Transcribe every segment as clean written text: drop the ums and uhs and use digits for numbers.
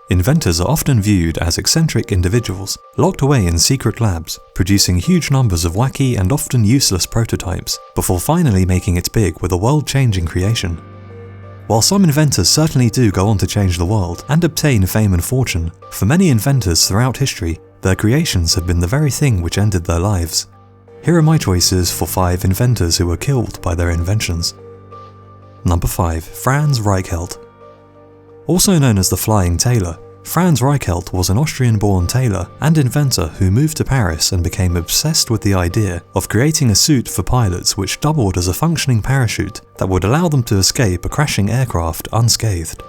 Inventors are often viewed as eccentric individuals, locked away in secret labs, producing huge numbers of wacky and often useless prototypes, before finally making it big with a world-changing creation. While some inventors certainly do go on to change the world and obtain fame and fortune, for many inventors throughout history, their creations have been the very thing which ended their lives. Here are my choices for 5 inventors who were killed by their inventions. Number 5. Franz Reichelt. Also known as the Flying Tailor, Franz Reichelt was an Austrian-born tailor and inventor who moved to Paris and became obsessed with the idea of creating a suit for pilots which doubled as a functioning parachute that would allow them to escape a crashing aircraft unscathed.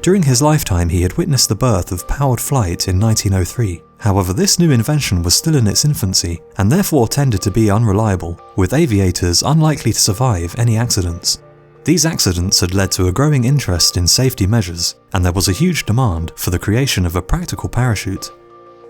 During his lifetime, he had witnessed the birth of powered flight in 1903. However, this new invention was still in its infancy and therefore tended to be unreliable, with aviators unlikely to survive any accidents. These accidents had led to a growing interest in safety measures, and there was a huge demand for the creation of a practical parachute.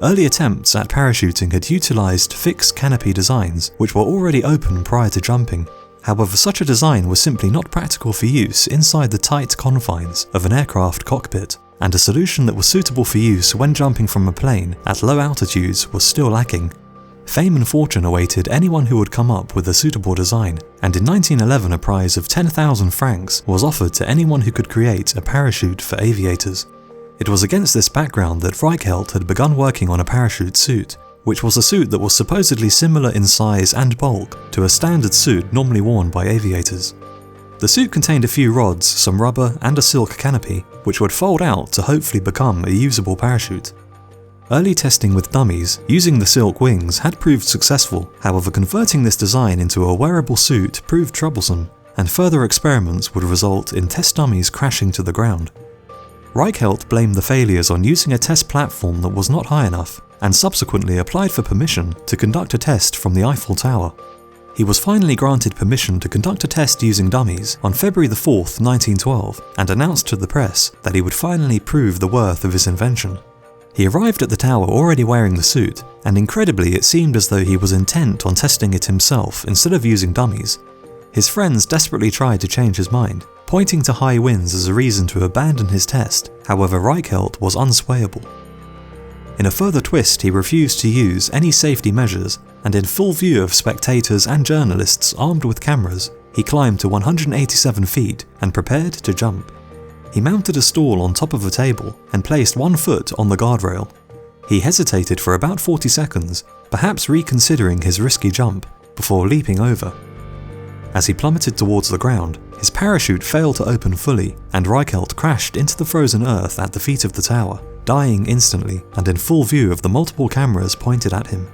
Early attempts at parachuting had utilized fixed canopy designs which were already open prior to jumping. However, such a design was simply not practical for use inside the tight confines of an aircraft cockpit, and a solution that was suitable for use when jumping from a plane at low altitudes was still lacking. Fame and fortune awaited anyone who would come up with a suitable design, and in 1911 a prize of 10,000 francs was offered to anyone who could create a parachute for aviators. It was against this background that Reichelt had begun working on a parachute suit, which was a suit that was supposedly similar in size and bulk to a standard suit normally worn by aviators. The suit contained a few rods, some rubber, and a silk canopy, which would fold out to hopefully become a usable parachute. Early testing with dummies using the silk wings had proved successful, however converting this design into a wearable suit proved troublesome, and further experiments would result in test dummies crashing to the ground. Reichelt blamed the failures on using a test platform that was not high enough, and subsequently applied for permission to conduct a test from the Eiffel Tower. He was finally granted permission to conduct a test using dummies on February 4, 1912, and announced to the press that he would finally prove the worth of his invention. He arrived at the tower already wearing the suit, and incredibly it seemed as though he was intent on testing it himself instead of using dummies. His friends desperately tried to change his mind, pointing to high winds as a reason to abandon his test. However, Reichelt was unswayable. In a further twist, he refused to use any safety measures, and in full view of spectators and journalists armed with cameras, he climbed to 187 feet and prepared to jump. He mounted a stool on top of a table and placed one foot on the guardrail. He hesitated for about 40 seconds, perhaps reconsidering his risky jump, before leaping over. As he plummeted towards the ground, his parachute failed to open fully, and Reichelt crashed into the frozen earth at the feet of the tower, dying instantly and in full view of the multiple cameras pointed at him.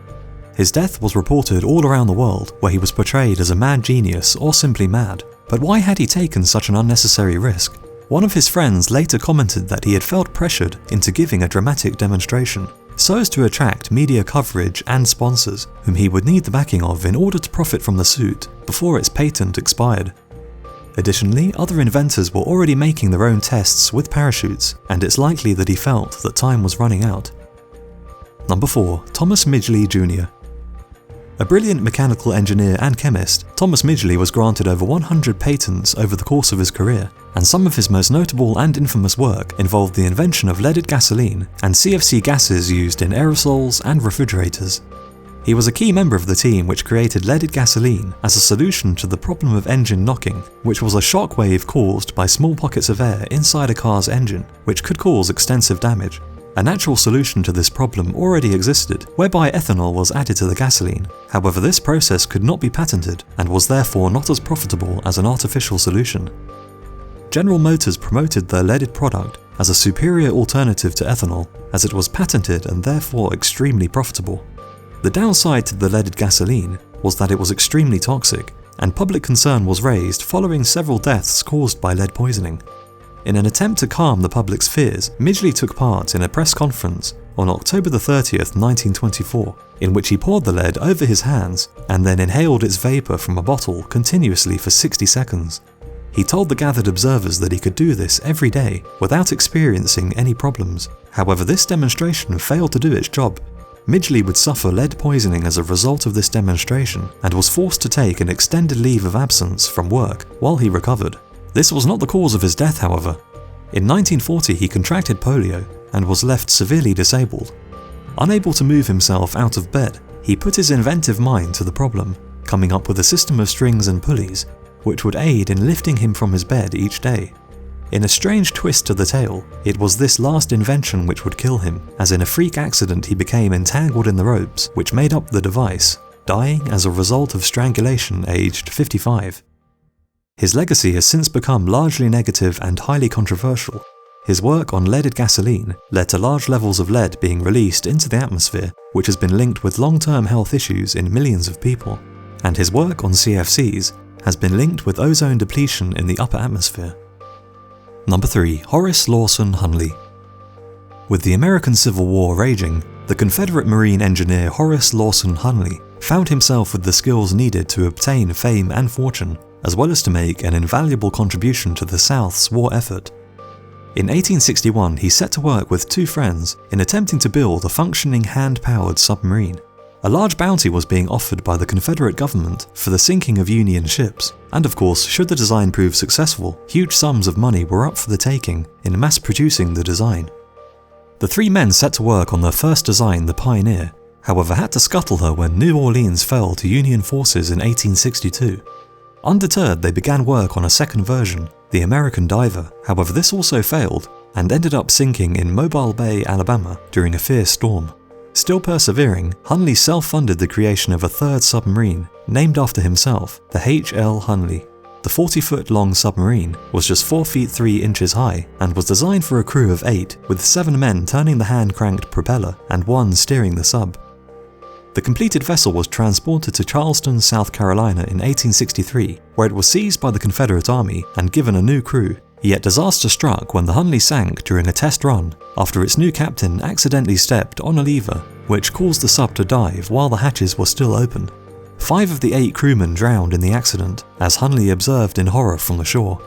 His death was reported all around the world, where he was portrayed as a mad genius or simply mad. But why had he taken such an unnecessary risk? One of his friends later commented that he had felt pressured into giving a dramatic demonstration, so as to attract media coverage and sponsors, whom he would need the backing of in order to profit from the suit before its patent expired. Additionally, other inventors were already making their own tests with parachutes, and it's likely that he felt that time was running out. Number 4. Thomas Midgley Jr. A brilliant mechanical engineer and chemist, Thomas Midgley was granted over 100 patents over the course of his career, and some of his most notable and infamous work involved the invention of leaded gasoline and CFC gases used in aerosols and refrigerators. He was a key member of the team which created leaded gasoline as a solution to the problem of engine knocking, which was a shock wave caused by small pockets of air inside a car's engine, which could cause extensive damage. A natural solution to this problem already existed, whereby ethanol was added to the gasoline. However, this process could not be patented and was therefore not as profitable as an artificial solution. General Motors promoted their leaded product as a superior alternative to ethanol, as it was patented and therefore extremely profitable. The downside to the leaded gasoline was that it was extremely toxic, and public concern was raised following several deaths caused by lead poisoning. In an attempt to calm the public's fears, Midgley took part in a press conference on October 30th, 1924, in which he poured the lead over his hands and then inhaled its vapor from a bottle continuously for 60 seconds. He told the gathered observers that he could do this every day without experiencing any problems. However, this demonstration failed to do its job. Midgley would suffer lead poisoning as a result of this demonstration and was forced to take an extended leave of absence from work while he recovered. This was not the cause of his death, however. In 1940 he contracted polio, and was left severely disabled. Unable to move himself out of bed, he put his inventive mind to the problem, coming up with a system of strings and pulleys which would aid in lifting him from his bed each day. In a strange twist to the tale, it was this last invention which would kill him, as in a freak accident he became entangled in the ropes which made up the device, dying as a result of strangulation aged 55. His legacy has since become largely negative and highly controversial. His work on leaded gasoline led to large levels of lead being released into the atmosphere, which has been linked with long-term health issues in millions of people. And his work on CFCs has been linked with ozone depletion in the upper atmosphere. Number 3. Horace Lawson Hunley. With the American Civil War raging, the Confederate Marine engineer Horace Lawson Hunley found himself with the skills needed to obtain fame and fortune, as well as to make an invaluable contribution to the South's war effort. In 1861, he set to work with 2 friends in attempting to build a functioning hand-powered submarine. A large bounty was being offered by the Confederate government for the sinking of Union ships, and of course, should the design prove successful, huge sums of money were up for the taking in mass-producing the design. The 3 men set to work on their first design, the Pioneer, however had to scuttle her when New Orleans fell to Union forces in 1862. Undeterred, they began work on a second version, the American Diver. However, this also failed and ended up sinking in Mobile Bay, Alabama during a fierce storm. Still persevering, Hunley self-funded the creation of a third submarine, named after himself, the H.L. Hunley. The 40-foot-long submarine was just 4 feet 3 inches high and was designed for a crew of 8, with 7 men turning the hand-cranked propeller and 1 steering the sub. The completed vessel was transported to Charleston, South Carolina in 1863, where it was seized by the Confederate Army and given a new crew. Yet disaster struck when the Hunley sank during a test run after its new captain accidentally stepped on a lever, which caused the sub to dive while the hatches were still open. 5 of the 8 crewmen drowned in the accident, as Hunley observed in horror from the shore.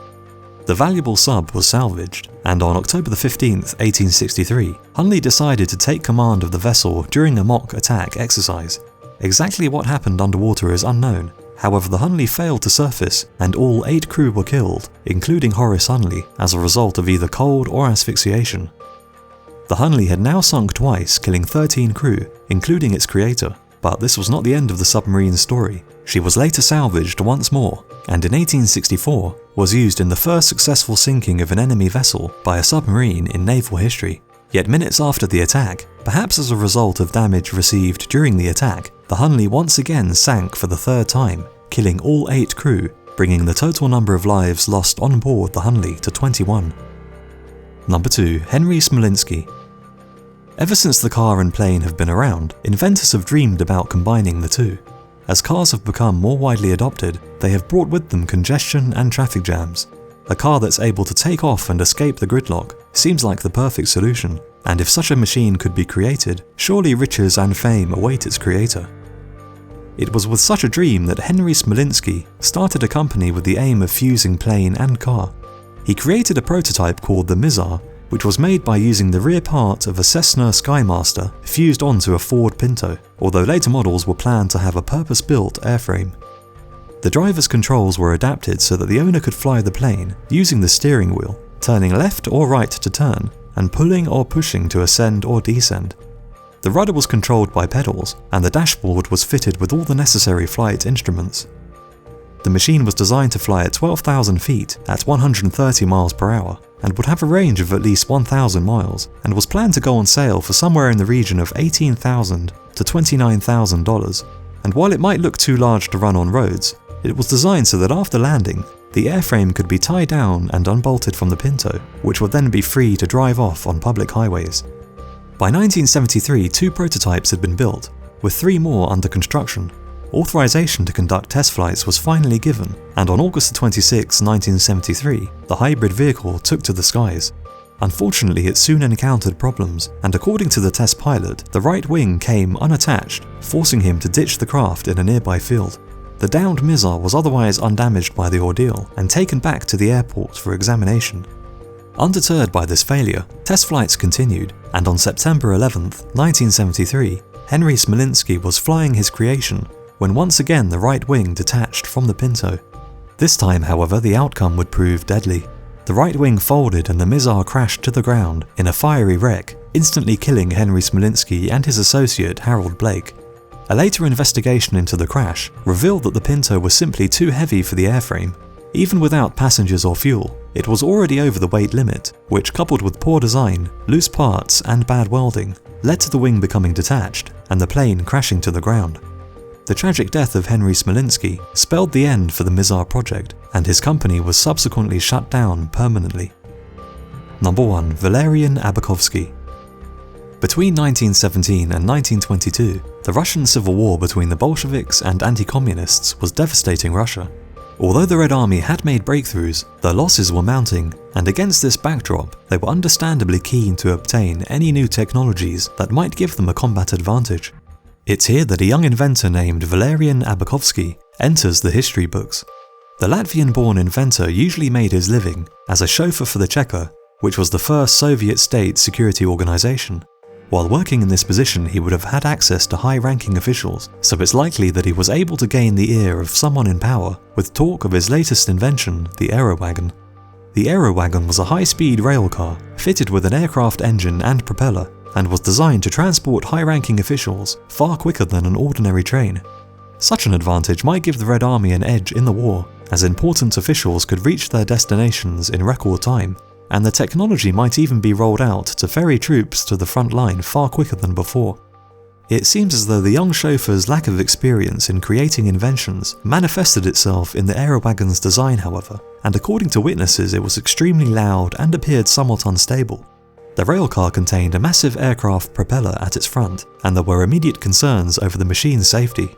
The valuable sub was salvaged, and on October 15, 1863, Hunley decided to take command of the vessel during a mock attack exercise. Exactly what happened underwater is unknown. However, the Hunley failed to surface, and all 8 crew were killed, including Horace Hunley, as a result of either cold or asphyxiation. The Hunley had now sunk twice, killing 13 crew, including its creator. But this was not the end of the submarine's story. She was later salvaged once more, and in 1864 was used in the first successful sinking of an enemy vessel by a submarine in naval history. Yet minutes after the attack, perhaps as a result of damage received during the attack, the Hunley once again sank for the 3rd time, killing all 8 crew, bringing the total number of lives lost on board the Hunley to 21. Number 2. Henry Smolinski. Ever since the car and plane have been around, inventors have dreamed about combining the two. As cars have become more widely adopted, they have brought with them congestion and traffic jams. A car that's able to take off and escape the gridlock seems like the perfect solution, and if such a machine could be created, surely riches and fame await its creator. It was with such a dream that Henry Smolinski started a company with the aim of fusing plane and car. He created a prototype called the Mizar, which was made by using the rear part of a Cessna Skymaster fused onto a Ford Pinto, although later models were planned to have a purpose-built airframe. The driver's controls were adapted so that the owner could fly the plane using the steering wheel, turning left or right to turn, and pulling or pushing to ascend or descend. The rudder was controlled by pedals, and the dashboard was fitted with all the necessary flight instruments. The machine was designed to fly at 12,000 feet at 130 miles per hour, and would have a range of at least 1,000 miles, and was planned to go on sale for somewhere in the region of $18,000 to $29,000. And while it might look too large to run on roads, it was designed so that after landing, the airframe could be tied down and unbolted from the Pinto, which would then be free to drive off on public highways. By 1973, 2 prototypes had been built, with 3 more under construction. Authorization to conduct test flights was finally given, and on August 26, 1973, the hybrid vehicle took to the skies. Unfortunately, it soon encountered problems, and according to the test pilot, the right wing came unattached, forcing him to ditch the craft in a nearby field. The downed Mizar was otherwise undamaged by the ordeal and taken back to the airport for examination. Undeterred by this failure, test flights continued, and on September 11, 1973, Henry Smolinski was flying his creation when once again the right wing detached from the Pinto. This time, however, the outcome would prove deadly. The right wing folded and the Mizar crashed to the ground in a fiery wreck, instantly killing Henry Smolinski and his associate Harold Blake. A later investigation into the crash revealed that the Pinto was simply too heavy for the airframe. Even without passengers or fuel, it was already over the weight limit, which, coupled with poor design, loose parts and bad welding, led to the wing becoming detached and the plane crashing to the ground. The tragic death of Henry Smolinski spelled the end for the Mizar project, and his company was subsequently shut down permanently. Number 1. Valerian Avakovski. Between 1917 and 1922, the Russian Civil War between the Bolsheviks and anti-communists was devastating Russia. Although the Red Army had made breakthroughs, their losses were mounting, and against this backdrop, they were understandably keen to obtain any new technologies that might give them a combat advantage. It's here that a young inventor named Valerian Avakovski enters the history books. The Latvian-born inventor usually made his living as a chauffeur for the Cheka, which was the first Soviet state security organization. While working in this position, he would have had access to high-ranking officials, so it's likely that he was able to gain the ear of someone in power with talk of his latest invention, the Aerowagon. The Aerowagon was a high-speed rail car fitted with an aircraft engine and propeller, and was designed to transport high-ranking officials far quicker than an ordinary train. Such an advantage might give the Red Army an edge in the war, as important officials could reach their destinations in record time, and the technology might even be rolled out to ferry troops to the front line far quicker than before. It seems as though the young chauffeur's lack of experience in creating inventions manifested itself in the Aerowagon's design, however, and according to witnesses it was extremely loud and appeared somewhat unstable. The railcar contained a massive aircraft propeller at its front, and there were immediate concerns over the machine's safety.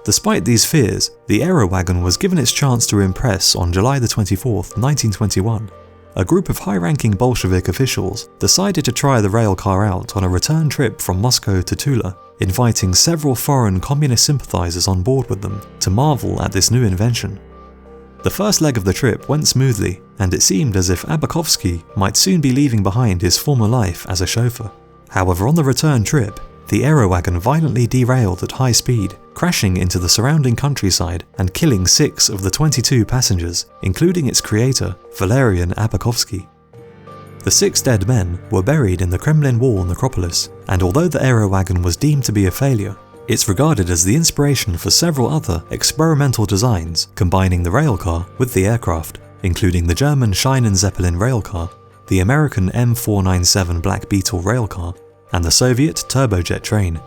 Despite these fears, the Aerowagon was given its chance to impress on July 24, 1921. A group of high-ranking Bolshevik officials decided to try the railcar out on a return trip from Moscow to Tula, inviting several foreign communist sympathizers on board with them to marvel at this new invention. The first leg of the trip went smoothly, and it seemed as if Avakovski might soon be leaving behind his former life as a chauffeur. However, on the return trip, the Aerowagon violently derailed at high speed, crashing into the surrounding countryside and killing 6 of the 22 passengers, including its creator, Valerian Avakovski. The 6 dead men were buried in the Kremlin Wall necropolis, and although the Aerowagon was deemed to be a failure, it's regarded as the inspiration for several other experimental designs combining the railcar with the aircraft, including the German Schienen Zeppelin railcar, the American M497 Black Beetle railcar, and the Soviet turbojet train.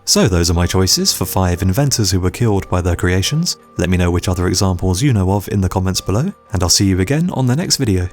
So those are my choices for 5 inventors who were killed by their creations. Let me know which other examples you know of in the comments below, and I'll see you again on the next video.